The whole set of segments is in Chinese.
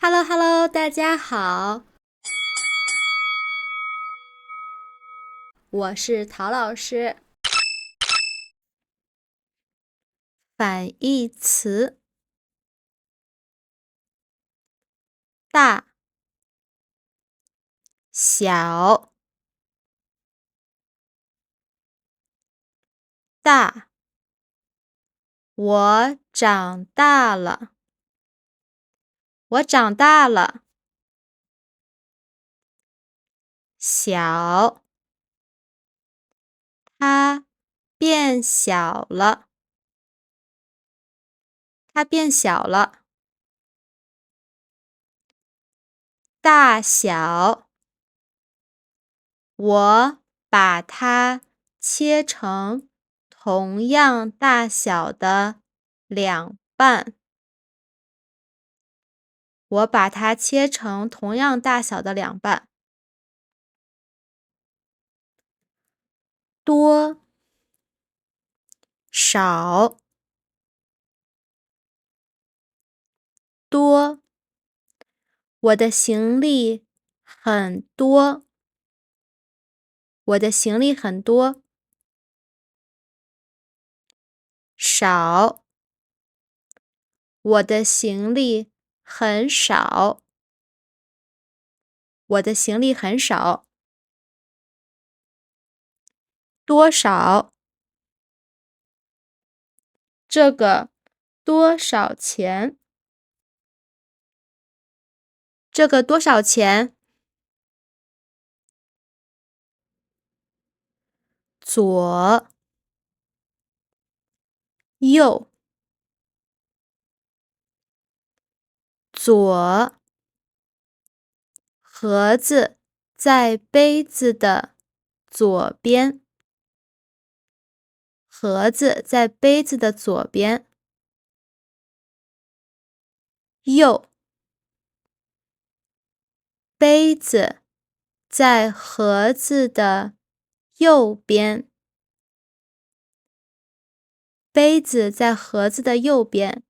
Hello Hello，大家好，我是陶老师。反义词：大、小、大。我长大了，我长大了。小，它变小了，它变小了。大小，我把它切成同样大小的两半。我把它切成同样大小的两半。多、少、多。我的行李很多，我的行李很多。少，我的行李很少，我的行李很少。多少，这个多少钱？这个多少钱？左、右、左。盒子在杯子的左边，盒子在杯子的左边。右，杯子在盒子的右边，杯子在盒子的右边。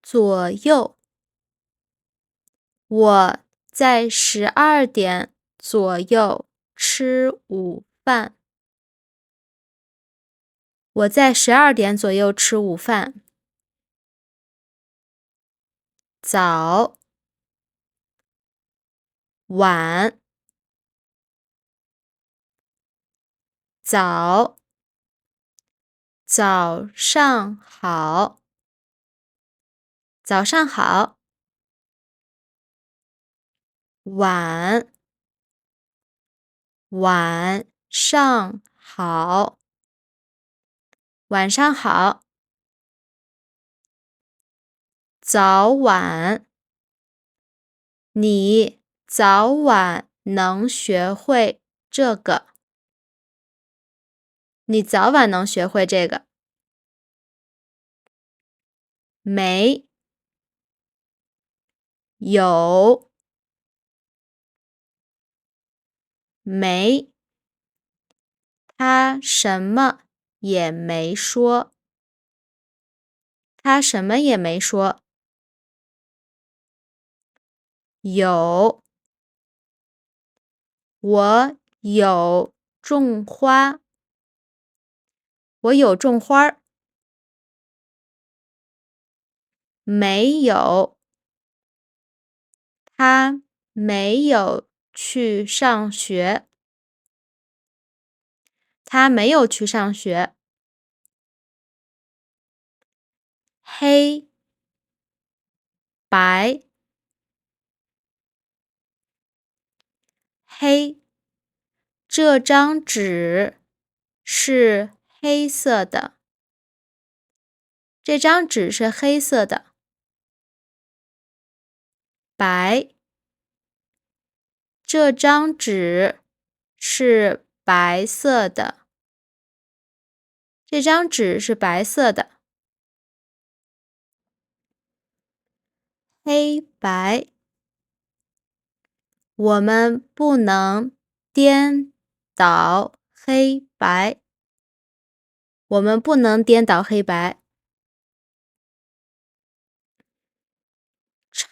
左右，我在12点左右吃午饭。我在12点左右吃午饭。早、晚、早、早上好、早上好。晚、晚上好、晚上好。早晚，你早晚能学会这个。你早晚能学会这个。没有，没，他什么也没说。他什么也没说。有，我有种花。我有种花儿。没有，他没有去上学。他没有去上学。黑、白、黑。这张纸是黑色的。这张纸是黑色的。白，这张纸是白色的。这张纸是白色的。黑白，我们不能颠倒黑白。我们不能颠倒黑白。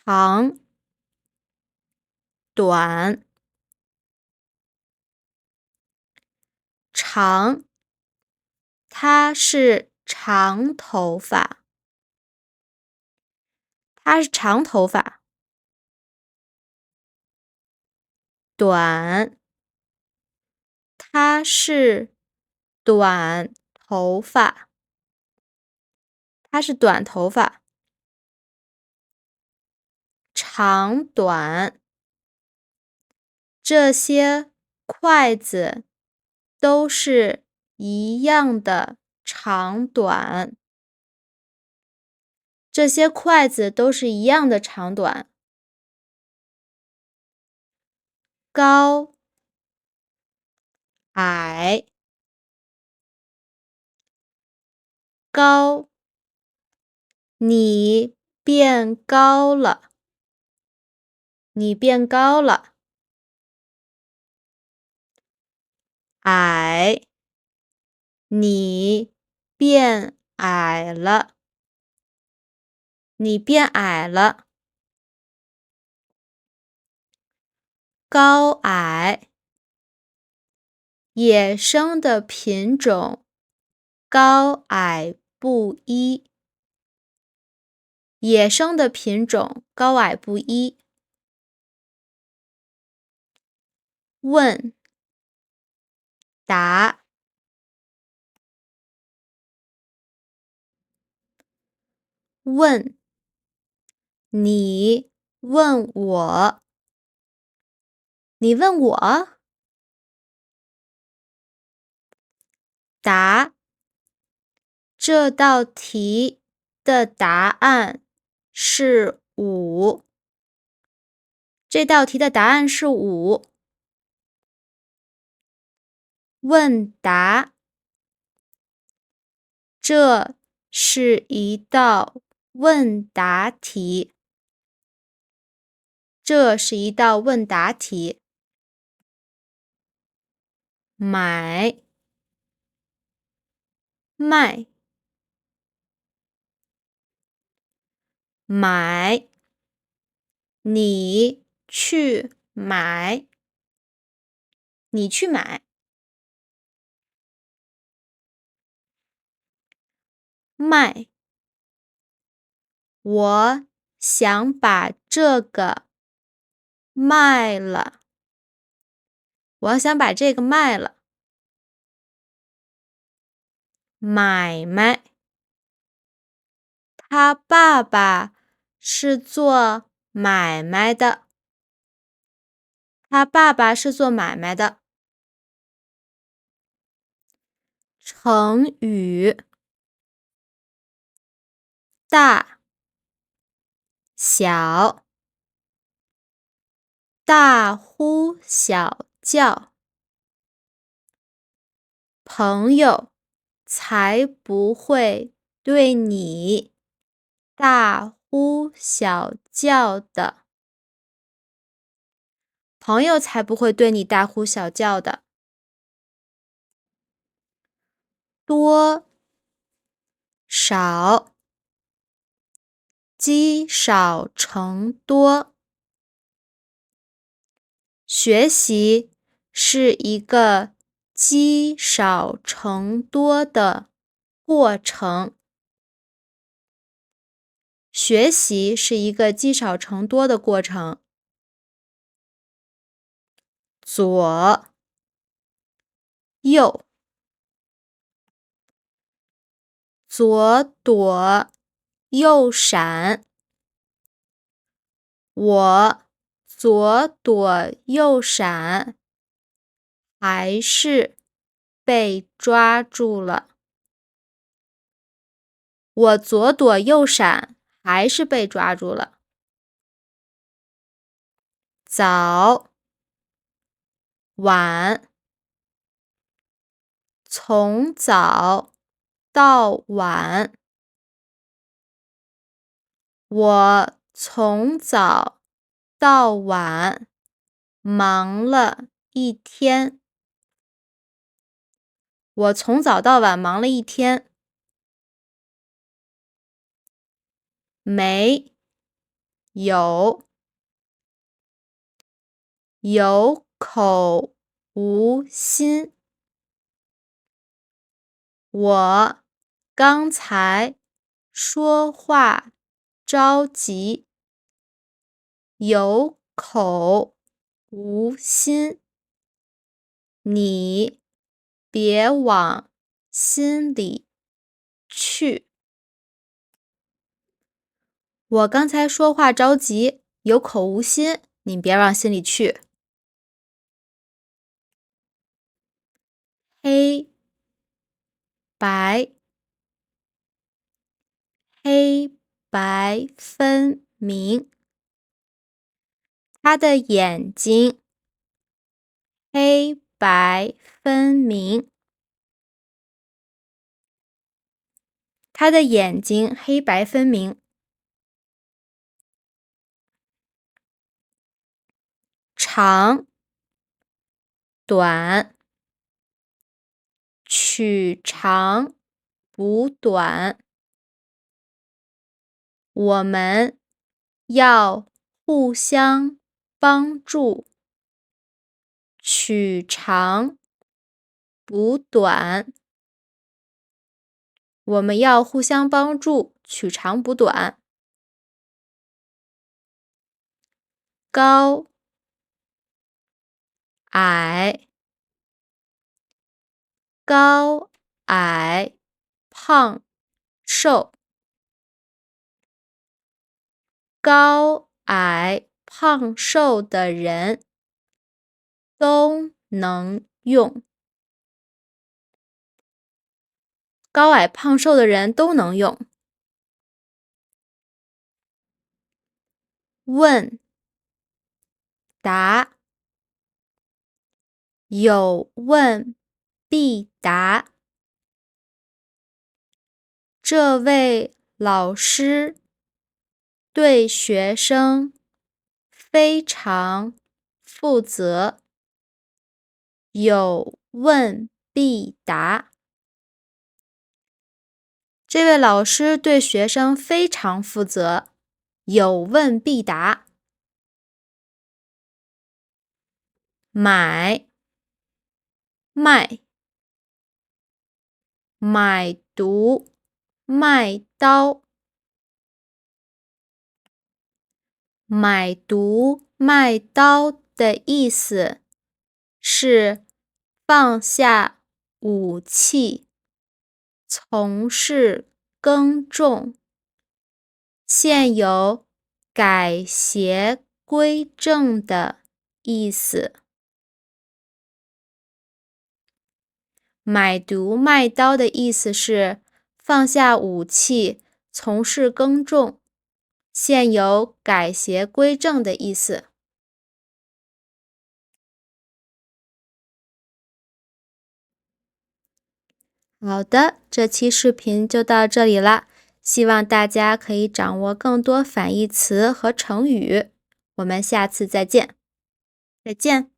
长、短。长，它是长头发，它是长头发。短，它是短头发，它是短头发。长短，这些筷子都是一样的长短。这些筷子都是一样的长短。高、矮。高，你变高了，你变高了。矮，你变矮了，你变矮了。高矮，野生的品种高矮不一，野生的品种高矮不一。问答，问，你问我，你问我。答，这道题的答案是5。这道题的答案是5。问答，这是一道问答题。这是一道问答题。买，卖。买，你去买，你去买。卖，我想把这个卖了，我想把这个卖了。买卖，他爸爸是做买卖的，他爸爸是做买卖的。成语，大、小。大呼小叫，朋友才不会对你大呼小叫的，朋友才不会对你大呼小叫的。多、少，积少成多。学习是一个积少成多的过程。学习是一个积少成多的过程。左、右。左躲右闪，我左躲右闪，还是被抓住了。我左躲右闪，还是被抓住了。早、晚，从早到晚。我从早到晚忙了一天。我从早到晚忙了一天。没有口无心。我刚才说话着急，有口无心。你别往心里去。我刚才说话着急，有口无心，你别往心里去。黑白，黑白分明。他的眼睛黑白分明。他的眼睛黑白分明。长短，取长补短。我们要互相帮助，取长补短。我们要互相帮助，取长补短。高矮，高矮胖瘦。高矮胖瘦的人都能用。高矮胖瘦的人都能用。问答，有问必答。这位老师对学生非常负责，有问必答。这位老师对学生非常负责，有问必答。买卖，买椟卖刀。买椟卖刀的意思是放下武器，从事耕种，现有改邪归正的意思。买椟卖刀的意思是放下武器，从事耕种，现有改邪归正的意思。好的，这期视频就到这里啦，希望大家可以掌握更多反义词和成语。我们下次再见。再见。